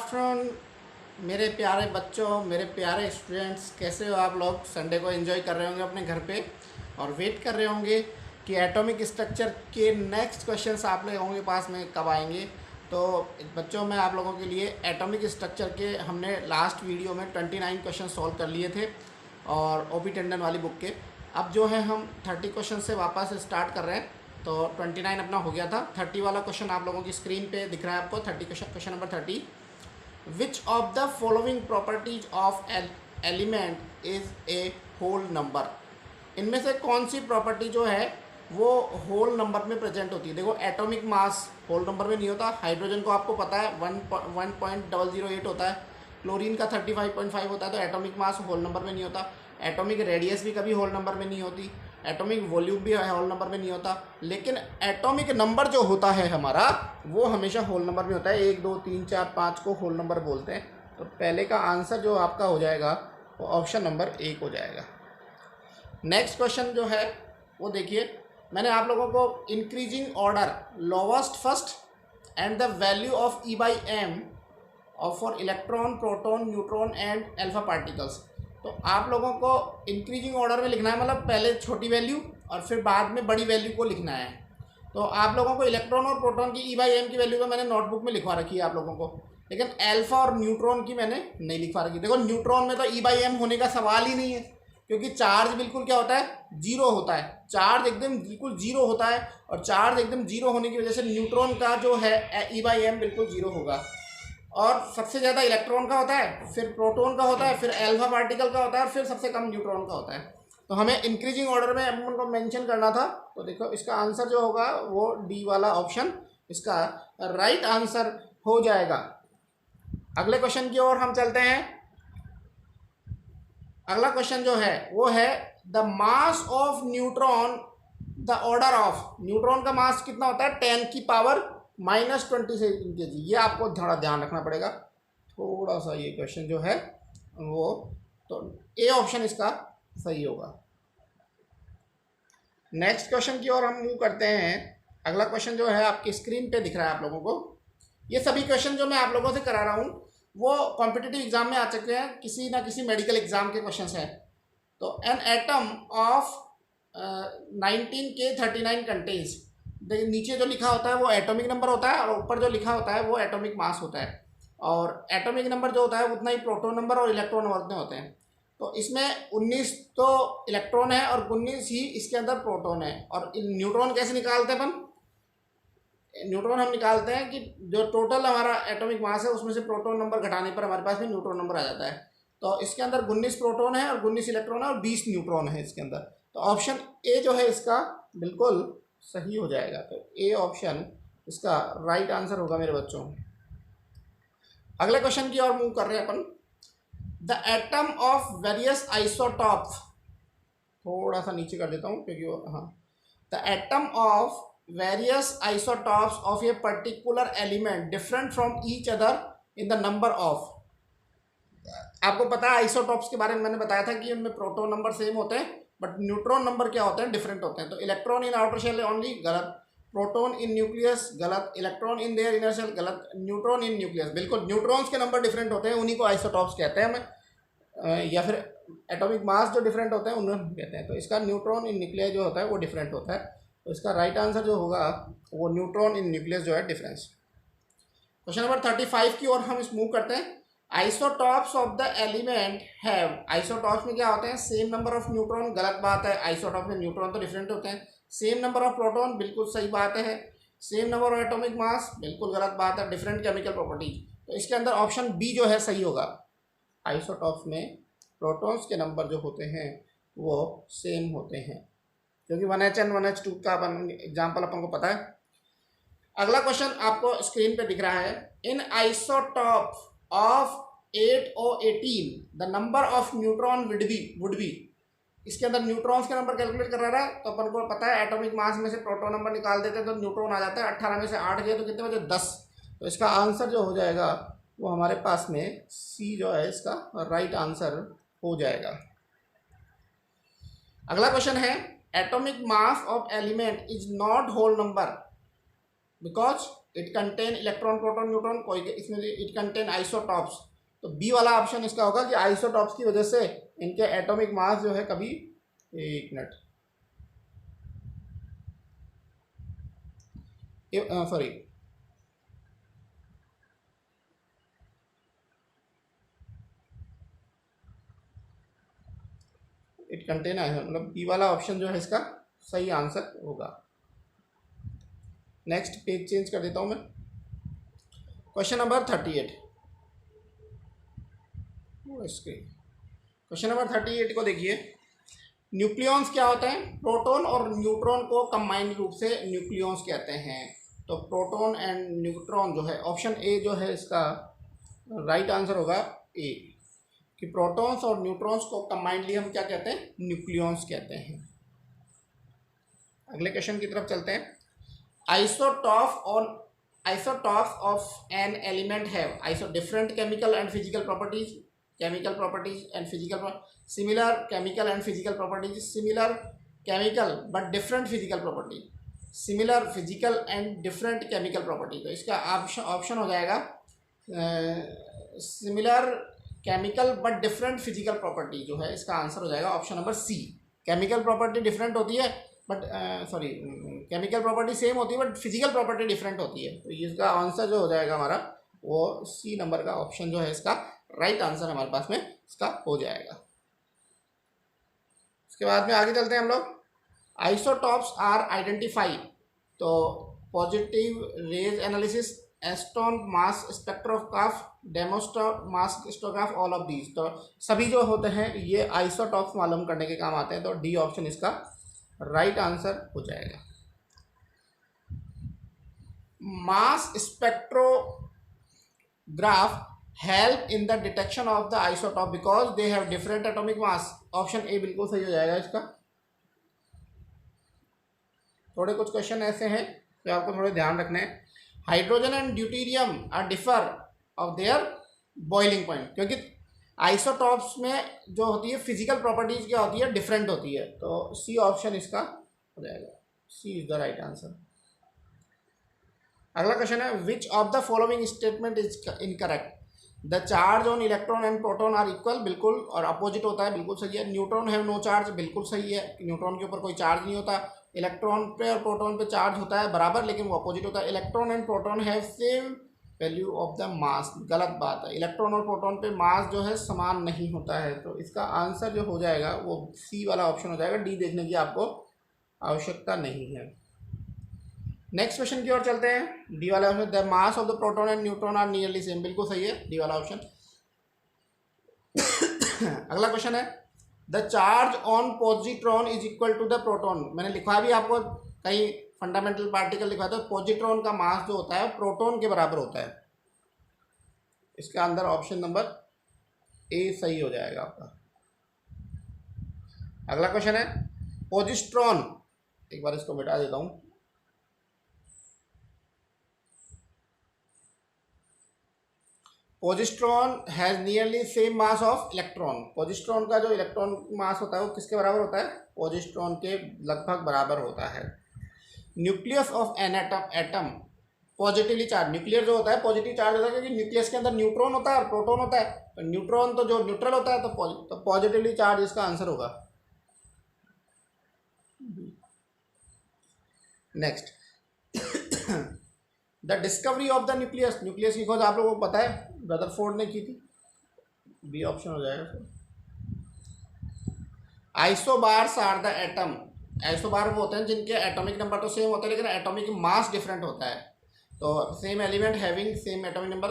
Afternoon मेरे प्यारे बच्चों, मेरे प्यारे स्टूडेंट्स। कैसे हो आप लोग? संडे को एंजॉय कर रहे होंगे अपने घर पे और वेट कर रहे होंगे कि एटॉमिक स्ट्रक्चर के नेक्स्ट क्वेश्चंस आप लोगों के पास में कब आएंगे। तो बच्चों, मैं आप लोगों के लिए एटॉमिक स्ट्रक्चर के हमने लास्ट वीडियो में 29 क्वेश्चन सॉल्व कर लिए थे और ओपी टंडन वाली बुक के। अब जो है हम 30 क्वेश्चन से वापस स्टार्ट कर रहे हैं। तो 29 अपना हो गया था। 30 वाला क्वेश्चन आप लोगों की स्क्रीन पे दिख रहा है आपको। 30 question number 30। Which of the following properties of element is a whole number. इनमें से कौन सी प्रॉपर्टी जो है वो होल नंबर में प्रेजेंट होती है? देखो, एटॉमिक मास होल नंबर में नहीं होता। हाइड्रोजन को आपको पता है 1.008 होता है, क्लोरीन का 35.5 होता है, तो एटॉमिक मास होल नंबर में नहीं होता। एटॉमिक रेडियस भी कभी होल नंबर में नहीं होती, एटॉमिक वॉल्यूम भी होल नंबर में नहीं होता। लेकिन एटॉमिक नंबर जो होता है हमारा वो हमेशा होल नंबर में होता है। 1 2 3 4 5 को होल नंबर बोलते हैं। तो पहले का आंसर जो आपका हो जाएगा वो ऑप्शन नंबर 1 हो जाएगा। नेक्स्ट क्वेश्चन जो है वो देखिए, मैंने आप लोगों को increasing order lowest first and the value of E/m और for electron, proton, neutron and alpha particles. तो आप लोगों को इंक्रीजिंग ऑर्डर में लिखना है, मतलब पहले छोटी वैल्यू और फिर बाद में बड़ी वैल्यू को लिखना है। तो आप लोगों को इलेक्ट्रॉन और प्रोटॉन की E/m की वैल्यू तो मैंने नोटबुक में लिखवा रखी है आप लोगों को, लेकिन अल्फा और न्यूट्रॉन की मैंने नहीं लिखवा रखी। देखो, न्यूट्रॉन में तो E/m होने का सवाल ही नहीं है, क्योंकि चार्ज बिल्कुल क्या होता है, जीरो होता है। चार्ज एकदम बिल्कुल जीरो होता है और चार्ज एकदम जीरो होने की वजह से न्यूट्रॉन का जो है E/m बिल्कुल जीरो होगा। और सबसे ज़्यादा इलेक्ट्रॉन का होता है, फिर प्रोटॉन का होता है, फिर अल्फा पार्टिकल का होता है और फिर सबसे कम न्यूट्रॉन का होता है। तो हमें इंक्रीजिंग ऑर्डर में उनको मेंशन करना था। तो देखो, इसका आंसर जो होगा वो डी वाला ऑप्शन इसका राइट आंसर हो जाएगा। अगले क्वेश्चन की ओर हम चलते हैं। अगला क्वेश्चन जो है वो है the mass of neutron, the order of neutron का मास कितना होता है? 10 की पावर -20 से kg। ये आपको थोड़ा ध्यान रखना पड़ेगा थोड़ा सा। ये क्वेश्चन जो है वो, तो ए ऑप्शन इसका सही होगा। नेक्स्ट क्वेश्चन की ओर हम मूव करते हैं। अगला क्वेश्चन जो है आपकी स्क्रीन पे दिख रहा है आप लोगों को। ये सभी क्वेश्चन जो मैं आप लोगों से करा रहा हूँ वो कॉम्पिटिटिव एग्जाम में आ चुके हैं, किसी ना किसी मेडिकल एग्जाम के क्वेश्चन हैं। तो an atom of 19K39 contains, नीचे जो लिखा होता है वो एटॉमिक नंबर होता है और ऊपर जो लिखा होता है वो एटॉमिक मास होता है। और एटॉमिक नंबर जो होता है उतना ही प्रोटॉन नंबर और इलेक्ट्रॉन नंबर उतने होते हैं। तो इसमें 19 तो इलेक्ट्रॉन है और 19 ही इसके अंदर प्रोटॉन है। और न्यूट्रॉन कैसे निकालते हैं अपन? न्यूट्रॉन हम निकालते हैं कि जो टोटल हमारा एटॉमिक मास है उसमें से प्रोटॉन नंबर घटाने पर हमारे पास में न्यूट्रॉन नंबर आ जाता है। तो इसके अंदर 19 प्रोटॉन है और 19 इलेक्ट्रॉन है और 20 न्यूट्रॉन है इसके अंदर। तो ऑप्शन ए जो है इसका बिल्कुल सही हो जाएगा। तो ए ऑप्शन इसका राइट आंसर होगा मेरे बच्चों। अगले क्वेश्चन की ओर मूव कर रहे हैं अपन। The atom of various isotope, थोड़ा सा नीचे कर देता हूँ क्योंकि वो, हाँ, the atom of various isotopes of a particular element different from each other in the number of. आपको पता है आइसोटॉप्स के बारे में मैंने बताया था कि उनमें प्रोटॉन नंबर सेम होते हैं बट न्यूट्रॉन नंबर क्या होते हैं, डिफरेंट होते हैं। तो electron in outer shell only, गलत। प्रोटॉन इन न्यूक्लियस, गलत। Electron in their inner shell, गलत। न्यूट्रॉन इन न्यूक्लियस, बिल्कुल। न्यूट्रॉन्स के नंबर डिफरेंट होते हैं, उन्हीं को आइसोटॉप्स कहते हैं हमें, या फिर एटॉमिक मास जो डिफरेंट होते हैं उन्हें कहते हैं। तो इसका न्यूट्रॉन इन न्यूक्लियस जो होता है वो डिफरेंट होता है। तो इसका राइट आंसर जो होगा वो न्यूट्रॉन इन न्यूक्लियस जो है डिफरेंस। क्वेश्चन नंबर 35 की ओर हम इस मूव करते हैं। Isotopes of the element have, isotopes में क्या होते हैं? सेम नंबर ऑफ न्यूट्रॉन, गलत बात है। आइसोटॉप में न्यूट्रॉन तो डिफरेंट होते हैं। सेम नंबर ऑफ प्रोटॉन, बिल्कुल सही बात है। Same number of atomic mass, बिल्कुल गलत बात है। डिफरेंट केमिकल प्रॉपर्टीज, तो इसके अंदर ऑप्शन बी जो है सही होगा। आइसोटॉप्स में प्रोटॉन्स के नंबर जो होते हैं वो सेम होते हैं, क्योंकि 1H and 1H2 का अपन एग्जाम्पल अपन को पता है। अगला क्वेश्चन आपको स्क्रीन पे दिख रहा है। In isotope of 8O18 the number of neutron would be. इसके अंदर न्यूट्रॉन्स के नंबर कैलकुलेट कर रहा है तो अपन को पता है एटॉमिक मास में से प्रोटॉन नंबर निकाल देते हैं तो न्यूट्रॉन आ जाता है। 18 में से 8 गए तो कितने बचे? 10। तो इसका आंसर जो हो जाएगा वो हमारे पास में सी जो है इसका राइट आंसर हो जाएगा। अगला क्वेश्चन है atomic mass of element is not whole number because it contain electron proton neutron, कोई इसमें इट कंटेन आइसोटॉप्स। तो बी वाला ऑप्शन इसका होगा कि आइसोटॉप्स की वजह से इनके एटॉमिक मास जो है कभी, एक मिनट, सॉरी, इट कंटेन मतलब बी वाला ऑप्शन जो है इसका सही आंसर होगा। नेक्स्ट पेज चेंज कर देता हूं मैं। क्वेश्चन नंबर 38, क्वेश्चन नंबर 38 को देखिए। न्यूक्लियॉन्स क्या होता है? प्रोटॉन और न्यूट्रॉन को कंबाइंड रूप से न्यूक्लियॉन्स कहते हैं। तो प्रोटॉन एंड न्यूट्रॉन जो है, ऑप्शन ए जो है इसका राइट आंसर होगा ए, कि प्रोटॉन्स और न्यूट्रॉन्स को कंबाइंडली हम क्या कहते हैं? न्यूक्लियॉन्स कहते हैं। अगले क्वेश्चन की तरफ चलते हैं। Isotopes of an element have different chemical and physical properties, similar chemical and physical properties, similar chemical but different physical property, similar physical and different chemical property। तो इसका ऑप्शन हो जाएगा similar chemical but different physical property, जो है इसका answer हो जाएगा option number C. Chemical property different होती है but sorry, chemical property same होती है बट फिजिकल प्रॉपर्टी डिफरेंट होती है। तो इसका आंसर जो हो जाएगा हमारा वो सी नंबर का ऑप्शन जो है इसका राइट आंसर हमारे पास में इसका हो जाएगा। उसके बाद में आगे चलते हैं हम लोग। आइसोटॉप्स आर आइडेंटिफाई, तो positive rays analysis, Aston mass spectrograph, Dempster mass spectrograph, all of these. तो सभी जो होते हैं ये आइसोटॉप्स मालूम करने के काम आते हैं। तो डी ऑप्शन इसका राइट आंसर हो जाएगा। Mass spectrograph help in the detection of the isotope because they have different atomic mass. Option A बिल्कुल सही हो जाएगा इसका। थोड़े कुछ क्वेश्चन ऐसे हैं जो आपको थोड़े ध्यान रखने हैं। Hydrogen and deuterium are differ of their boiling point, क्योंकि आइसोटॉप्स में जो होती है फिजिकल प्रॉपर्टीज क्या होती है? डिफरेंट होती है। तो सी ऑप्शन इसका हो जाएगा, C is the right answer. अगला क्वेश्चन है which of the following statement is incorrect? The charge on electron and proton are equal, बिल्कुल, और अपोजिट होता है, बिल्कुल सही है। न्यूट्रॉन हैव नो चार्ज, बिल्कुल सही है, न्यूट्रॉन के ऊपर कोई चार्ज नहीं होता। इलेक्ट्रॉन पे और प्रोटॉन पे चार्ज होता है बराबर, लेकिन वो अपोजिट होता है। Electron and proton have same value of the mass, गलत बात है। इलेक्ट्रॉन और प्रोटॉन पे मास जो है समान नहीं होता है। तो इसका आंसर जो हो जाएगा वो सी वाला ऑप्शन हो जाएगा। डी देखने की आपको आवश्यकता नहीं है। नेक्स्ट क्वेश्चन की ओर चलते हैं। डी वाला option, the mass of the proton and neutron are nearly same, बिल्कुल सही है, डी वाला ऑप्शन। अगला क्वेश्चन है the charge on positron is equal to the proton. मैंने लिखा भी आपको कहीं फंडामेंटल पार्टिकल लिखा था, पॉजिट्रॉन का मास जो होता है प्रोटॉन के बराबर होता है। इसके अंदर ऑप्शन नंबर ए सही हो जाएगा आपका। अगला क्वेश्चन है पॉजिट्रॉन, एक बार इसको मिटा देता हूं। Positron has nearly same mass of electron. Positron का जो इलेक्ट्रॉन मास होता है वो किसके बराबर होता है? पॉजिट्रॉन के लगभग बराबर होता है। Nucleus of an atom positively charge, nuclear जो होता है पॉजिटिव चार्ज होता है क्योंकि न्यूक्लियस के अंदर न्यूट्रॉन होता है और प्रोटॉन होता है। तो न्यूट्रॉन तो जो न्यूट्रल होता है तो पॉजिटिवली चार्ज इसका आंसर होगा। Next the discovery of the nucleus, nucleus की खोज आप लोगों को पता है रदरफोर्ड ने की थी, बी ऑप्शन हो जाएगा फिर। Isobars are the atom, isobar वो होते हैं जिनके एटॉमिक नंबर तो सेम होता है लेकिन एटॉमिक मास डिफरेंट होता है। तो same element having same atomic number,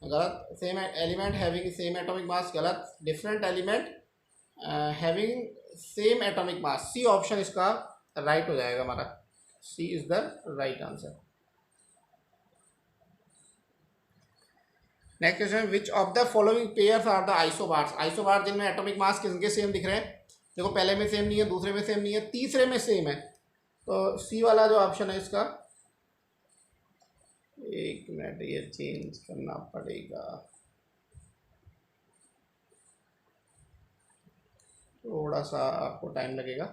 गलत। Same element having same atomic mass, गलत। Different element having same atomic mass, C option इसका राइट हो जाएगा हमारा, C is the right answer. Next question which of the following pairs are the isobars. Isobar जिनमें atomic mass किसके same दिख रहे हैं? देखो पहले में सेम नहीं है, दूसरे में सेम नहीं है, तीसरे में सेम है। तो सी वाला जो ऑप्शन है इसका, एक मिनट ये चेंज करना पड़ेगा, थोड़ा सा आपको टाइम लगेगा।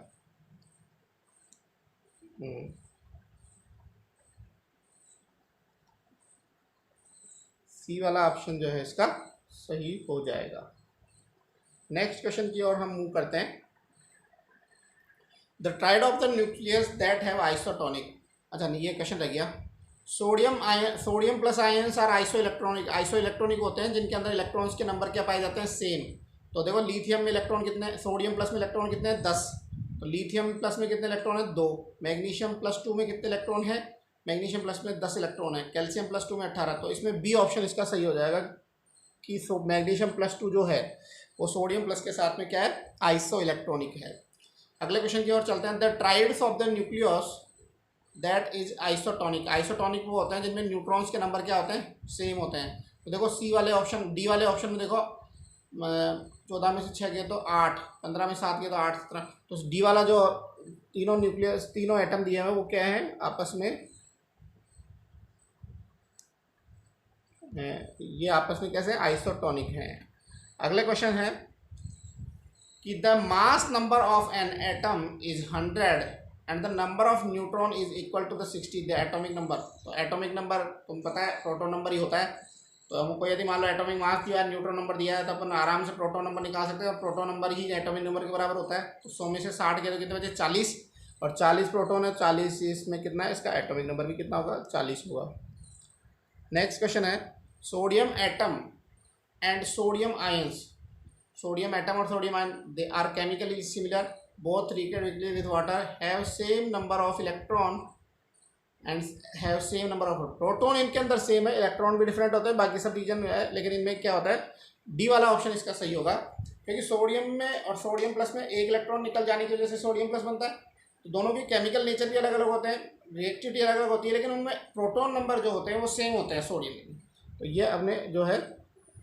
सी वाला ऑप्शन जो है इसका सही हो जाएगा। नेक्स्ट क्वेश्चन की ओर हम मूव करते हैं। The triad of the nucleus that have isotonic. अच्छा नहीं, ये क्वेश्चन रह गया। Sodium plus ions are isoelectronic होते हैं जिनके अंदर इलेक्ट्रॉन्स के नंबर क्या पाए जाते हैं, सेम। तो देखो लिथियम में इलेक्ट्रॉन कितने, सोडियम प्लस में इलेक्ट्रॉन कितने हैं, 10। तो लिथियम प्लस में कितने इलेक्ट्रॉन है, 2। मैग्नीशियम प्लस 2 में कितने इलेक्ट्रॉन है, मैग्नीशियम प्लस में 10 इलेक्ट्रॉन है। कैल्शियम प्लस 2 में 18। तो इसमें बी ऑप्शन इसका सही हो जाएगा कि मैग्नीशियम प्लस 2 जो है वो सोडियम प्लस के साथ में क्या है, आइसो इलेक्ट्रॉनिक है। अगले क्वेश्चन की ओर चलते हैं। The triads of the nucleus that is isotonic. Isotonic वो होते हैं जिनमें न्यूट्रॉन्स के नंबर क्या होते हैं, सेम होते हैं। तो देखो सी वाले ऑप्शन, डी वाले ऑप्शन में देखो 14 में से 6 गए तो 8, 15 में 7 गए तो 8, 17। तो डी वाला जो तीनों न्यूक्लियस, तीनों एटम दिए हुए वो क्या है, आपस में ये आपस में कैसे आइसोटोनिक हैं। अगले क्वेश्चन है कि the mass number of an atom is 100 and the number of neutron is equal to the 60 the atomic number. तो एटॉमिक नंबर तुम पता है प्रोटॉन नंबर ही होता है। तो हमको यदि मान लो एटॉमिक मास दिया है, न्यूट्रॉन नंबर दिया है, तो अपन आराम से प्रोटॉन नंबर निकाल सकते हैं। प्रोटॉन नंबर ही एटॉमिक नंबर के बराबर होता है। तो 100 में से 60 गए तो कितने बचे, 40। और 40 प्रोटॉन है, 40 इसमें कितना है, इसका एटॉमिक नंबर भी कितना होगा, 40 होगा। नेक्स्ट क्वेश्चन है sodium atom and sodium ions. Sodium atom और sodium ion they are chemically similar, both react with water, have same number of electron and have same number of proton. इनके अंदर same है, electron भी different होते हैं, बाकी सब reason में है, लेकिन इनमें क्या होता है, डी वाला ऑप्शन इसका सही होगा। क्योंकि सोडियम में और सोडियम प्लस में एक इलेक्ट्रॉन निकल जाने की वजह से सोडियम प्लस बनता है। तो दोनों की केमिकल नेचर भी अलग अलग होते हैं, रिएक्टिविटी अलग अलग होती है, लेकिन उनमें प्रोटॉन नंबर जो होते हैं वो सेम होते हैं सोडियम में। तो ये अपने जो है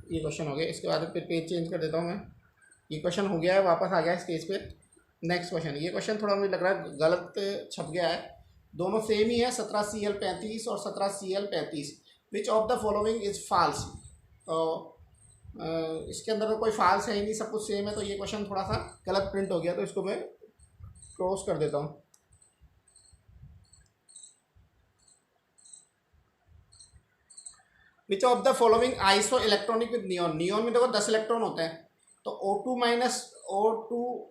ये क्वेश्चन हो गया। इसके बाद फिर पेज चेंज कर देता हूँ मैं। ये क्वेश्चन हो गया है, वापस आ गया इस पेज पे। नेक्स्ट क्वेश्चन, ये क्वेश्चन थोड़ा मुझे लग रहा है गलत छप गया है, दोनों सेम ही है, 17Cl35 और 17Cl35। Which of the following is false. तो इसके अंदर तो कोई फॉल्स है ही नहीं, सब कुछ सेम है। तो ये क्वेश्चन थोड़ा सा गलत प्रिंट हो गया, तो इसको मैं क्लोज कर देता हूँ। विच of the following iso electronic with neon. Neon में देखो 10 इलेक्ट्रॉन होते हैं, तो O2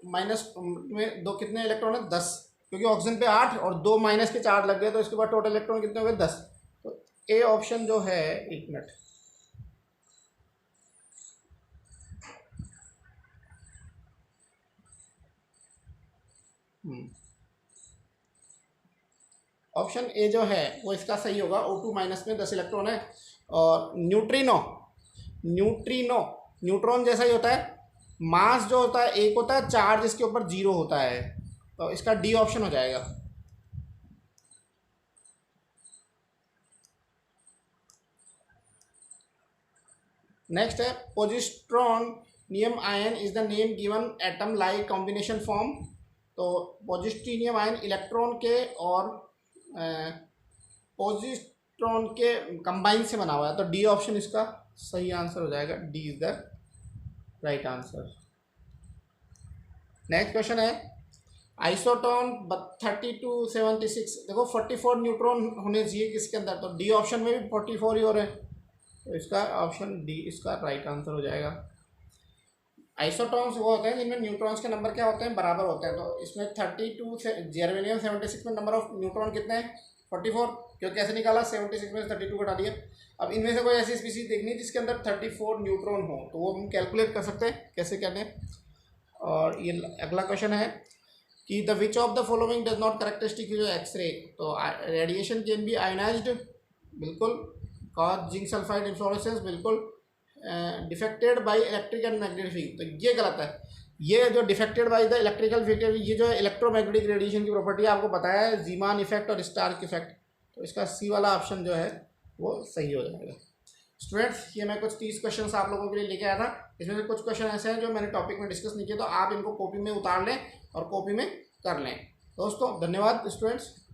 माइनस में दो कितने इलेक्ट्रॉन है, 10। क्योंकि ऑक्सीजन पे 8 और 2 माइनस के 4 लग गए, तो इसके बाद टोटल इलेक्ट्रॉन कितने हो गए, 10। तो ए ऑप्शन जो है, एक मिनट, ऑप्शन ए जो है वो इसका सही होगा। O2 माइनस में 10 इलेक्ट्रॉन है। और न्यूट्रॉन जैसा ही होता है, मास जो होता है एक होता है, चार्ज इसके ऊपर 0 होता है। तो इसका डी ऑप्शन हो जाएगा। नेक्स्ट है positronium ion is the name given atom like combination form. तो पोजिट्रॉनियम आयन इलेक्ट्रॉन के और पोजिट्रॉन के कंबाइन से बना हुआ है। तो डी ऑप्शन इसका सही आंसर हो जाएगा। D is the right answer. Next question है आइसोटोन 3276। देखो 44 न्यूट्रॉन होने चाहिए किसके अंदर, तो डी ऑप्शन में भी 44 ही हो रहे हैं। तो इसका ऑप्शन डी इसका राइट आंसर हो जाएगा। आइसोटोन्स वो होते हैं जिनमें न्यूट्रॉन्स के नंबर क्या होते हैं, बराबर होते हैं। तो इसमें 32 से जर्मेनियम 76 में नंबर ऑफ न्यूट्रॉन कितने हैं, 44। क्योंकि कैसे निकाला, 76 में से 32 घटा दिया। अब इनमें से कोई ऐसी स्पीसीज देखनी है जिसके अंदर 34 न्यूट्रॉन हो, तो वो हम कैलकुलेट कर सकते हैं कैसे कहते हैं। और ये अगला क्वेश्चन है कि the which of the following does not characteristic जो एक्सरे। तो रेडिएशन कैन बी आयोनाइज्ड, बिल्कुल। कॉज जिंक सल्फाइड इन्फ्लोरेसेंस, बिल्कुल। Defected by electric and magnetic field, तो ये गलत है। ये जो defected by the electrical field, ये जो है इलेक्ट्रोमैग्नेटिक रेडिएशन की प्रॉपर्टी आपको पता है, जीमान इफेक्ट और स्टार्क इफेक्ट। तो इसका सी वाला ऑप्शन जो है वो सही हो जाएगा। स्टूडेंट्स, ये मैं कुछ 30 क्वेश्चंस आप लोगों के लिए लेके आया था। इसमें से कुछ क्वेश्चन ऐसे हैं जो मैंने टॉपिक में डिस्कस नहीं किया, तो आप इनको कॉपी में उतार लें और कॉपी में कर लें। दोस्तों धन्यवाद स्टूडेंट्स।